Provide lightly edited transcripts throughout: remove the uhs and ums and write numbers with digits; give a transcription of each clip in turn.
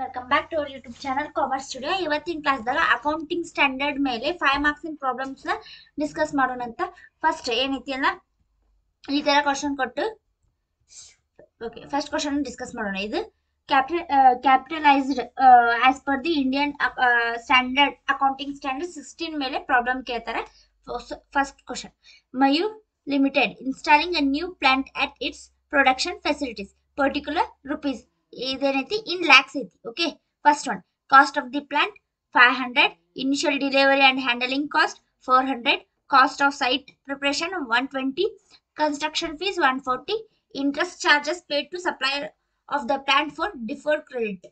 Welcome back to our YouTube channel commerce studio. ಇವತ್ತಿನ ಕ್ಲಾಸ್ದಾಗ accounting standard ಮೇಲೆ 5 marks in problems ನ discuss ಮಾಡೋಣ ಅಂತ. ಫಸ್ಟ್ ಏನೈತಿ ಅಲ್ಲ, ಈ ತರ ಕ್ವಶನ್ ಕೊಟ್ಟು ಓಕೆ ಫಸ್ಟ್ ಕ್ವಶನ್ ಡಿಸ್ಕಸ್ ಮಾಡೋಣ. ಇದು capitalised as per the Indian standard accounting standard 16 ಮೇಲೆ ಪ್ರಾಬ್ಲಮ್ ಕೇಳ್ತಾರೆ. First question, Mayur limited installing a new plant at its production facilities particular rupees ಇದೇನೈತಿ ಇನ್ ಲ್ಯಾಕ್ಸ್ ಐತಿ. Okay, first one, cost of the plant 500, initial delivery and handling cost 400, cost of site preparation 120, construction fees 140, interest charges paid to supplier of the plant for deferred credit.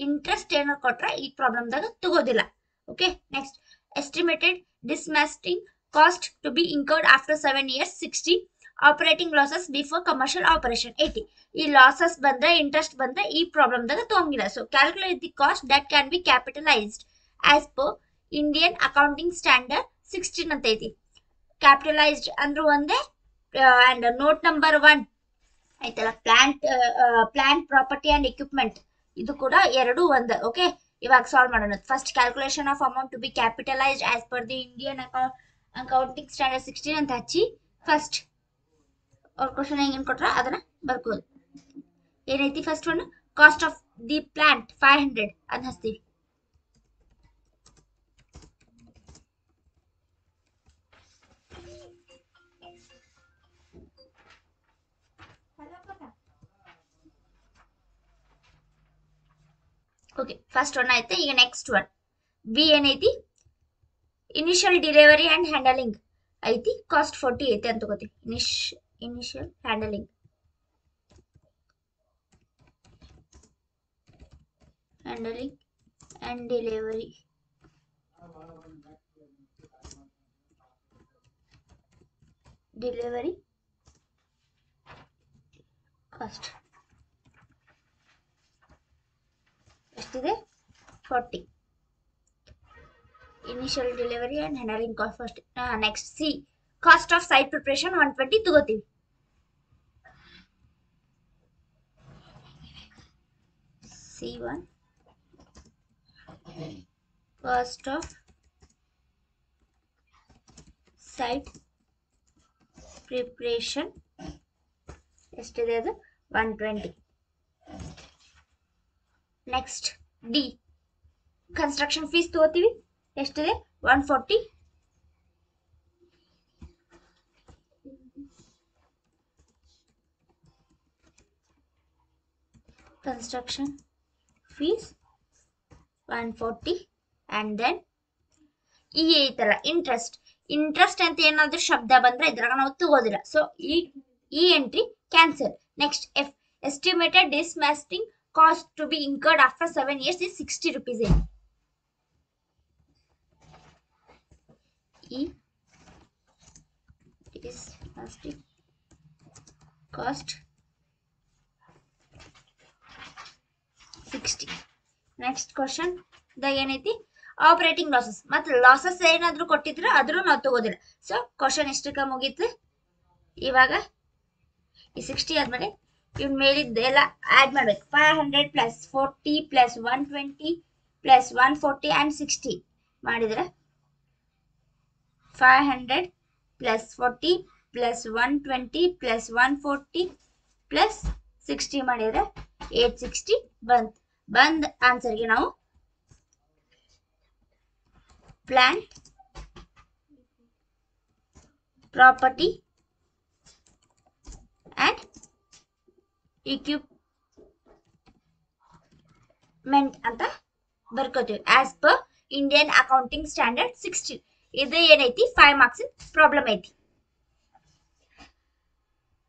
Interest ಏನಾರು ಕೊಟ್ರೆ ಈ ಪ್ರಾಬ್ಲಮ್ದಾಗ ತಗೋದಿಲ್ಲ. Okay, next, estimated dismantling cost to be incurred after 7 years 60, operating losses before commercial operation 80. ಈ losses ಬಂದ್ರೆ interest ಬಂದ್ರೆ ಈ ಪ್ರಾಬ್ಲಮ್ದಾಗ ತಗೊಂಗಿಲ್ಲ. So calculate the cost that can be capitalised as per Indian accounting standard 16 ಅಂತ ಐತಿ. ಕ್ಯಾಪಿಟಲೈಸ್ಡ್ ಅಂದ್ರೂ ಒಂದೇ, ಅಂಡ್ ನೋಟ್ ನಂಬರ್ 1 ಆಯ್ತಲ್ಲ, ಪ್ಲಾಂಟ್ ಪ್ರಾಪರ್ಟಿ ಅಂಡ್ ಎಕ್ವಿಪ್ಮೆಂಟ್ ಇದು ಕೂಡ ಎರಡು ಒಂದೇ. ಓಕೆ, ಇವಾಗ ಸಾಲ್ವ್ ಮಾಡೋಣ. First, calculation of amount to be capitalised as per the Indian accounting standard 16 ಅಂತ ಹಚ್ಚಿ ಫಸ್ಟ್ ಅವ್ರ ಕ್ವಶನ್ ಹೆಂಗೇನು ಕೊಟ್ರ ಅದನ್ನ ಬರ್ಕೋದು. ಏನೈತಿ first one, cost of the plant 500 ಅಂತ ಹಚ್ತೀವಿ. ಓಕೆ, ಫಸ್ಟ್ ಒನ್ ಆಯ್ತು. ಈಗ ನೆಕ್ಸ್ಟ್ ಒನ್ ಬಿ ಏನೈತಿ, ಇನಿಷಿಯಲ್ ಡೆಲಿವರಿ ಅಂಡ್ ಹ್ಯಾಂಡಲಿಂಗ್ ಐತಿ, ಕಾಸ್ಟ್ 40 ಐತಿ ಅಂತ ತಗೋತೀವಿ. Initial handling and delivery cost ಎಷ್ಟಿದೆ 40. Initial delivery and handling cost first. Next C, cost of site preparation 120 ತಗೋತೀವಿ. C1, cost of site preparation ಎಷ್ಟಿದೆ ಅದು 120. ನೆಕ್ಸ್ಟ್ ಡಿ, ಕನ್ಸ್ಟ್ರಕ್ಷನ್ ಫೀಸ್ ತಗೋತೀವಿ. ಎಷ್ಟಿದೆ 140. ಕನ್ಸ್ಟ್ರಕ್ಷನ್ ಫೀಸ್ 140 ಅಂಡ್ ದೆನ್ ಈ ತರ ಇಂಟ್ರೆಸ್ಟ್ ಅಂತ ಏನಾದ್ರೂ ಶಬ್ದ ಬಂದ್ರೆ ಇದ್ರಾಗ ನಾವು ತಗೋದಿಲ್ಲ. ಸೊ ಈ entry cancel. Next F, estimated dismantling cost to be incurred after 7 years is 60 rupees. ಈ ಡಿಸ್ಮ್ಯಾಸ್ಟಿಂಗ್ ಕಾಸ್ಟ್ 60. ನೆಕ್ಸ್ಟ್ ಕ್ವಶನ್ ದಾಗ ಏನೈತಿ, ಆಪರೇಟಿಂಗ್ ಲಾಸಸ್. ಮತ್ತೆ ಲಾಸಸ್ ಏನಾದ್ರು ಕೊಟ್ಟಿದ್ರೆ ಆದ್ರೂ ನಾವು ತಗೋದಿಲ್ಲ. ಸೊ ಕ್ವಶನ್ ಎಷ್ಟಕ್ಕ ಮುಗೀತು. ಇವಾಗ ಈ 60 ಆದ್ಮೇಲೆ ಇವ್ ಮೇಲಿದ್ದು ಎಲ್ಲ ಆಡ್ ಮಾಡ್ಬೇಕು. 500 ಪ್ಲಸ್ 40 ಪ್ಲಸ್ 120 ಪ್ಲಸ್ 140 ಅಂಡ್ 60 ಮಾಡಿದ್ರೆ 500 ಪ್ಲಸ್ 40 ಪ್ಲಸ್ 120 ಪ್ಲಸ್ 140 ಪ್ಲಸ್ 60 ಮಾಡಿದ್ರೆ 860 ಬಂದ್ ಆನ್ಸರ್ಗೆ ನಾವು ಪ್ಲಾಂಟ್ ಪ್ರಾಪರ್ಟಿ ಅಂಡ್ equipment ಅಂತ ಬರ್ಕೋತೀವಿ as per Indian accounting standard 16. ಇದು ಏನೈತಿ 5 ಮಾರ್ಕ್ಸ್ ಪ್ರಾಬ್ಲಮ್ ಐತಿ.